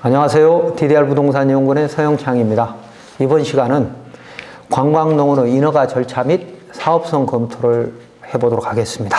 안녕하세요. DDR 부동산연구원의 서영창입니다. 이번 시간은 관광농원의 인허가 절차 및 사업성 검토를 해보도록 하겠습니다.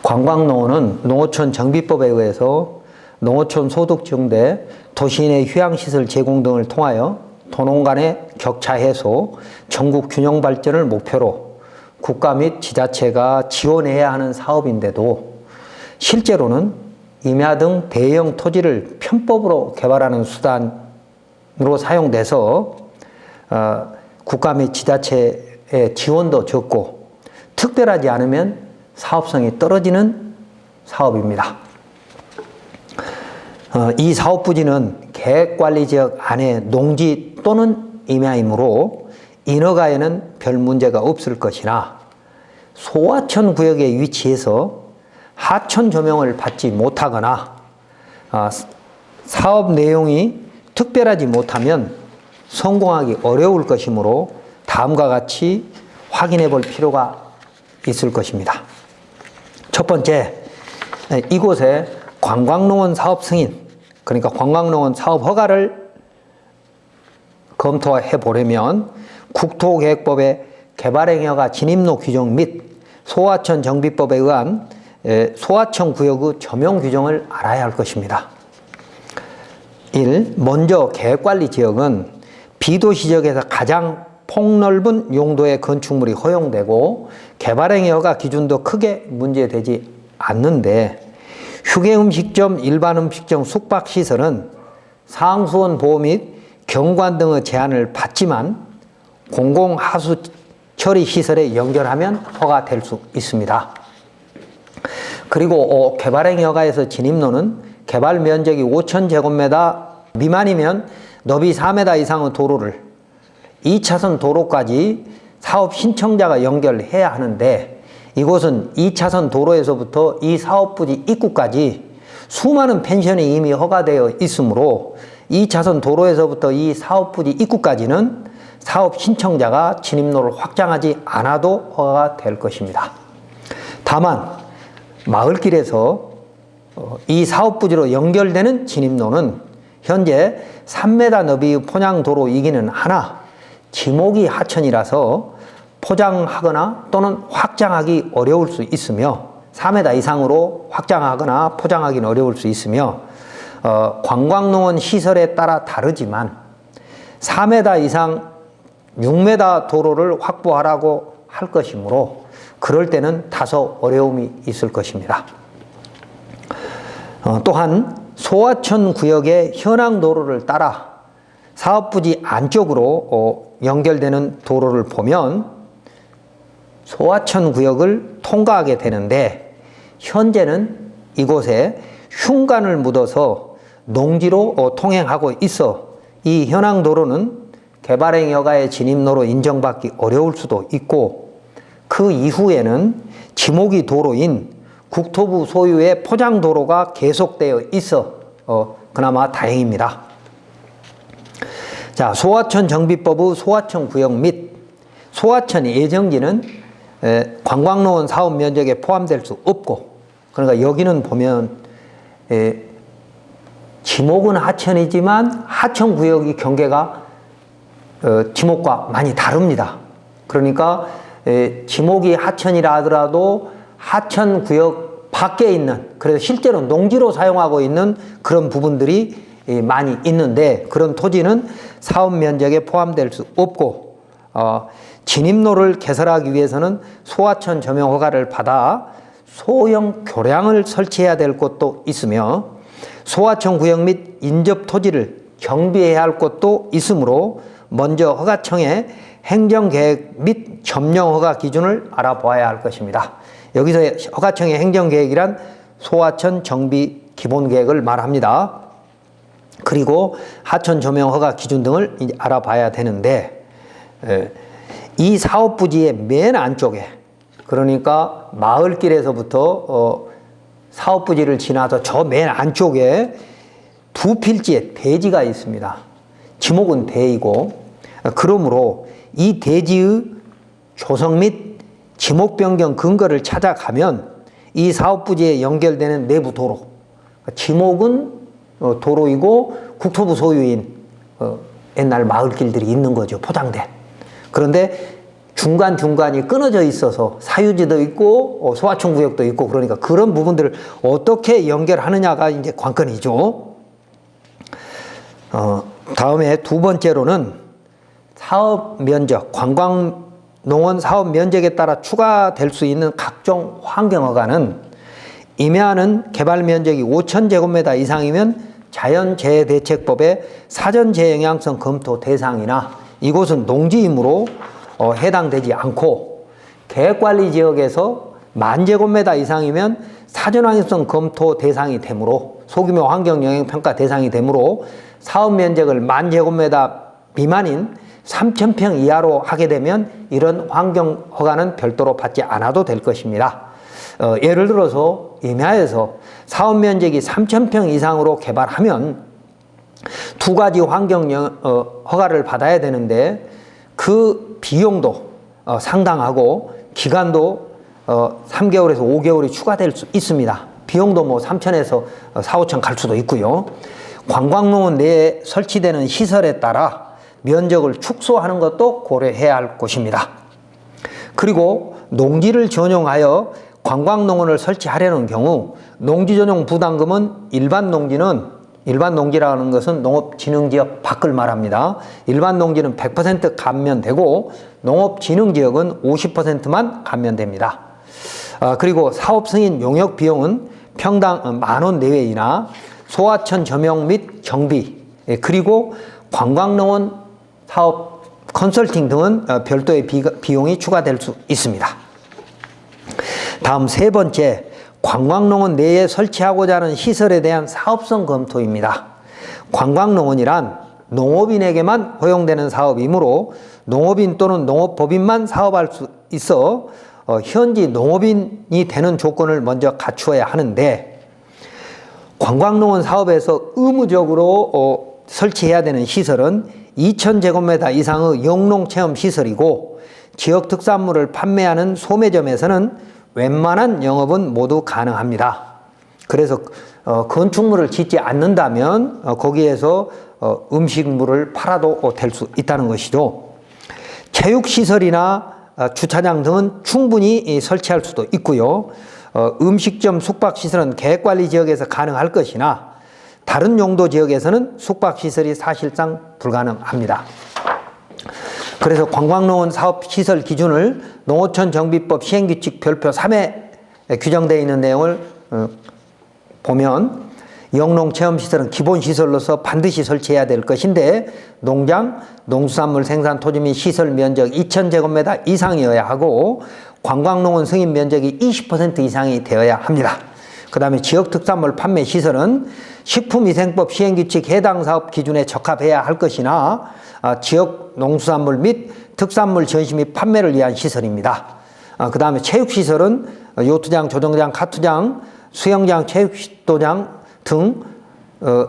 관광농원은 농어촌 정비법에 의해서 농어촌 소득 증대, 도시인의 휴양시설 제공 등을 통하여 도농 간의 격차 해소, 전국 균형 발전을 목표로 국가 및 지자체가 지원해야 하는 사업인데도 실제로는 임야 등 대형 토지를 편법으로 개발하는 수단으로 사용돼서 국가 및 지자체의 지원도 적고 특별하지 않으면 사업성이 떨어지는 사업입니다. 이 사업 부지는 계획관리지역 안에 농지 또는 임야이므로 인허가에는 별 문제가 없을 것이나 소하천 구역에 위치해서 하천 조명을 받지 못하거나 사업 내용이 특별하지 못하면 성공하기 어려울 것이므로 다음과 같이 확인해 볼 필요가 있을 것입니다. 첫 번째, 이곳에 관광농원 사업 승인, 그러니까 관광농원 사업 허가를 검토해 보려면 국토계획법의 개발행위허가 진입로 규정 및 소하천 정비법에 의한 소하천 구역의 조명 규정을 알아야 할 것입니다. 1. 먼저 계획관리지역은 비도시 지역에서 가장 폭넓은 용도의 건축물이 허용되고 개발행위허가 기준도 크게 문제되지 않는데 휴게음식점, 일반음식점, 숙박시설은 상수원 보호 및 경관 등의 제한을 받지만 공공하수처리시설에 연결하면 허가될 수 있습니다. 그리고 개발행위허가에서 진입로는 개발 면적이 5,000제곱미터 미만이면 너비 4m 이상의 도로를 2차선 도로까지 사업 신청자가 연결해야 하는데 이곳은 2차선 도로에서부터 이 사업부지 입구까지 수많은 펜션이 이미 허가되어 있으므로 2차선 도로에서부터 이 사업부지 입구까지는 사업 신청자가 진입로를 확장하지 않아도 허가가 될 것입니다. 다만 마을길에서 이 사업부지로 연결되는 진입로는 현재 3m 너비의 포장도로이기는 하나 지목이 하천이라서 포장하거나 또는 확장하기 어려울 수 있으며 4m 이상으로 확장하거나 포장하기는 어려울 수 있으며 관광농원 시설에 따라 다르지만 4m 이상 6m 도로를 확보하라고 할 것이므로 그럴 때는 다소 어려움이 있을 것입니다. 또한 소하천 구역의 현황 도로를 따라 사업부지 안쪽으로 연결되는 도로를 보면 소하천 구역을 통과하게 되는데 현재는 이곳에 흉관을 묻어서 농지로 통행하고 있어 이 현황 도로는 개발행위허가의 진입로로 인정받기 어려울 수도 있고 그 이후에는 지목이 도로인 국토부 소유의 포장도로가 계속되어 있어 그나마 다행입니다. 자, 소하천 정비법의 소하천 구역 및 소하천 예정지는 관광농원 사업 면적에 포함될 수 없고 그러니까 여기는 보면 지목은 하천이지만 하천 구역의 경계가 지목과 많이 다릅니다. 그러니까 지목이 하천이라 하더라도 하천 구역 밖에 있는 그래서 실제로 농지로 사용하고 있는 그런 부분들이 많이 있는데 그런 토지는 사업 면적에 포함될 수 없고 진입로를 개설하기 위해서는 소하천 조명 허가를 받아 소형 교량을 설치해야 될 곳도 있으며 소하천 구역 및 인접 토지를 경비해야 할 곳도 있으므로 먼저 허가청에 행정계획 및 점령허가 기준을 알아보아야 할 것입니다. 여기서 허가청의 행정계획이란 소하천 정비 기본계획을 말합니다. 그리고 하천 조명허가 기준 등을 알아봐야 되는데 이 사업부지의 맨 안쪽에 그러니까 마을길에서부터 사업부지를 지나서 저 맨 안쪽에 두 필지의 대지가 있습니다. 지목은 대이고 그러므로 이 대지의 조성 및 지목 변경 근거를 찾아가면 이 사업부지에 연결되는 내부 도로 지목은 도로이고 국토부 소유인 옛날 마을길들이 있는 거죠. 포장된. 그런데 중간중간이 끊어져 있어서 사유지도 있고 소하천 구역도 있고 그러니까 그런 부분들을 어떻게 연결하느냐가 이제 관건이죠. 다음에 두 번째로는 사업 면적, 관광 농원 사업 면적에 따라 추가될 수 있는 각종 환경허가는 임야는 개발 면적이 5,000제곱미터 이상이면 자연재해대책법의 사전재해영향성 검토 대상이나 이곳은 농지이므로 해당되지 않고 계획관리지역에서 10,000제곱미터 이상이면 사전환경성 검토 대상이 되므로 소규모 환경영향평가 대상이 되므로 사업면적을 10,000제곱미터 미만인 3,000평 이하로 하게 되면 이런 환경허가는 별도로 받지 않아도 될 것입니다. 예를 들어서 임야에서 사업면적이 3,000평 이상으로 개발하면 두 가지 환경 허가를 받아야 되는데 그 비용도 상당하고 기간도 3개월에서 5개월이 추가될 수 있습니다. 비용도 뭐 3,000에서 4,5,000 갈 수도 있고요. 관광농원 내에 설치되는 시설에 따라 면적을 축소하는 것도 고려해야 할 것입니다. 그리고 농지를 전용하여 관광농원을 설치하려는 경우 농지전용 부담금은 일반 농지라는 것은 농업진흥지역 밖을 말합니다. 일반 농지는 100% 감면되고 농업진흥지역은 50%만 감면됩니다. 그리고 사업승인 용역 비용은 평당 10,000원 내외이나 소하천 점용 및 정비 그리고 관광농원 사업 컨설팅 등은 별도의 비용이 추가될 수 있습니다. 다음 세 번째, 관광농원 내에 설치하고자 하는 시설에 대한 사업성 검토입니다. 관광농원이란 농업인에게만 허용되는 사업이므로 농업인 또는 농업법인만 사업할 수 있어 현지 농업인이 되는 조건을 먼저 갖추어야 하는데 관광농원 사업에서 의무적으로 설치해야 되는 시설은 2,000제곱미터 이상의 영농체험시설이고 지역 특산물을 판매하는 소매점에서는 웬만한 영업은 모두 가능합니다. 그래서 건축물을 짓지 않는다면 거기에서 음식물을 팔아도 될 수 있다는 것이죠. 체육시설이나 주차장 등은 충분히 설치할 수도 있고요. 음식점, 숙박시설은 계획관리지역에서 가능할 것이나 다른 용도 지역에서는 숙박시설이 사실상 불가능합니다. 그래서 관광농원 사업시설 기준을 농어촌 정비법 시행규칙 별표 3에 규정되어 있는 내용을 보면 영농체험시설은 기본시설로서 반드시 설치해야 될 것인데 농장, 농수산물 생산 토지 및 시설 면적 2,000제곱미터 이상이어야 하고 관광농원 승인 면적이 20% 이상이 되어야 합니다. 그 다음에 지역특산물 판매 시설은 식품위생법 시행규칙 해당 사업 기준에 적합해야 할 것이나 지역 농수산물 및 특산물 전시 및 판매를 위한 시설입니다. 그 다음에 체육시설은 요트장, 조정장, 카트장, 수영장, 체육도장 등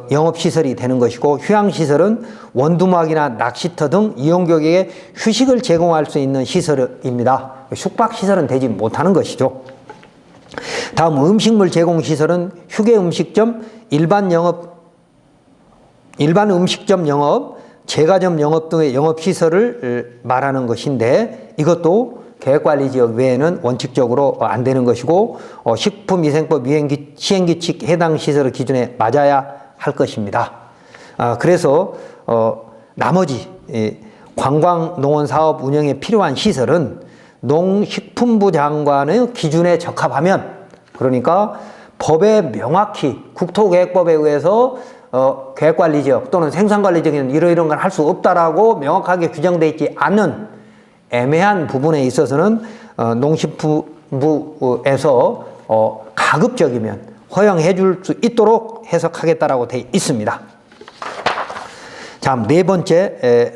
영업시설이 되는 것이고 휴양시설은 원두막이나 낚시터 등 이용객에게 휴식을 제공할 수 있는 시설입니다. 숙박시설은 되지 못하는 것이죠. 다음 음식물 제공시설은 휴게음식점, 일반 음식점 영업, 제과점 영업 등의 영업시설을 말하는 것인데 이것도 계획관리지역 외에는 원칙적으로 안 되는 것이고 식품위생법 시행규칙 해당 시설의 기준에 맞아야 할 것입니다. 그래서 나머지 관광농원 사업 운영에 필요한 시설은 농식품부 장관의 기준에 적합하면 그러니까 법에 명확히 국토계획법에 의해서 계획관리지역 또는 생산관리지역에는 이러이러한 걸 할 수 없다라고 명확하게 규정되어 있지 않은 애매한 부분에 있어서는 농식품부에서 가급적이면 허용해 줄 수 있도록 해석하겠다라고 되어 있습니다. 자, 네 번째,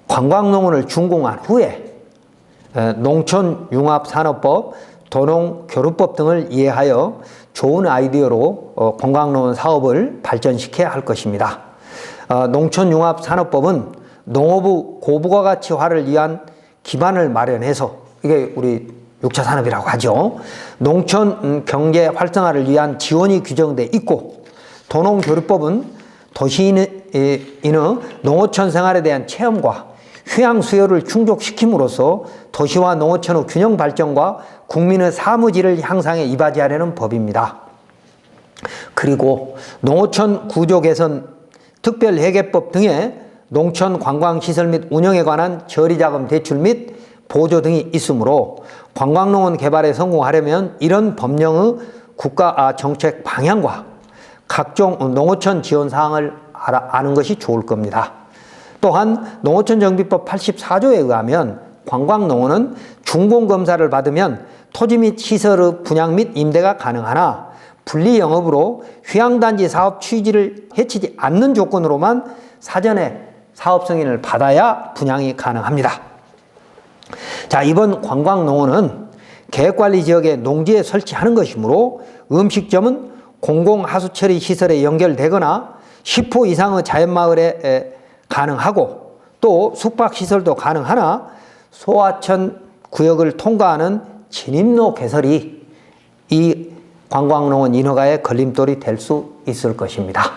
관광농원을 준공한 후에 농촌융합산업법, 도농교류법 등을 이해하여 좋은 아이디어로 관광농원 사업을 발전시켜야 할 것입니다. 농촌융합산업법은 농업의 고부가가치화를 위한 기반을 마련해서 이게 우리 6차 산업이라고 하죠. 농촌 경제 활성화를 위한 지원이 규정돼 있고 도농교류법은 도시인의 농어촌 생활에 대한 체험과 휴양 수요를 충족시킴으로써 도시와 농어촌의 균형 발전과 국민의 사무질을 향상에 이바지하려는 법입니다. 그리고 농어촌 구조 개선 특별회계법 등의 농촌 관광시설 및 운영에 관한 저리자금 대출 및 보조 등이 있으므로 관광농원 개발에 성공하려면 이런 법령의 국가 정책 방향과 각종 농어촌 지원 사항을 아는 것이 좋을 겁니다. 또한 농어촌정비법 84조에 의하면 관광농원은 준공검사를 받으면 토지 및 시설의 분양 및 임대가 가능하나 분리영업으로 휴양단지 사업 취지를 해치지 않는 조건으로만 사전에 사업 승인을 받아야 분양이 가능합니다. 자, 이번 관광농원은 계획관리지역에 농지에 설치하는 것이므로 음식점은 공공하수처리 시설에 연결되거나 10호 이상의 자연마을에 가능하고 또 숙박시설도 가능하나 소하천 구역을 통과하는 진입로 개설이 이 관광농원 인허가의 걸림돌이 될 수 있을 것입니다.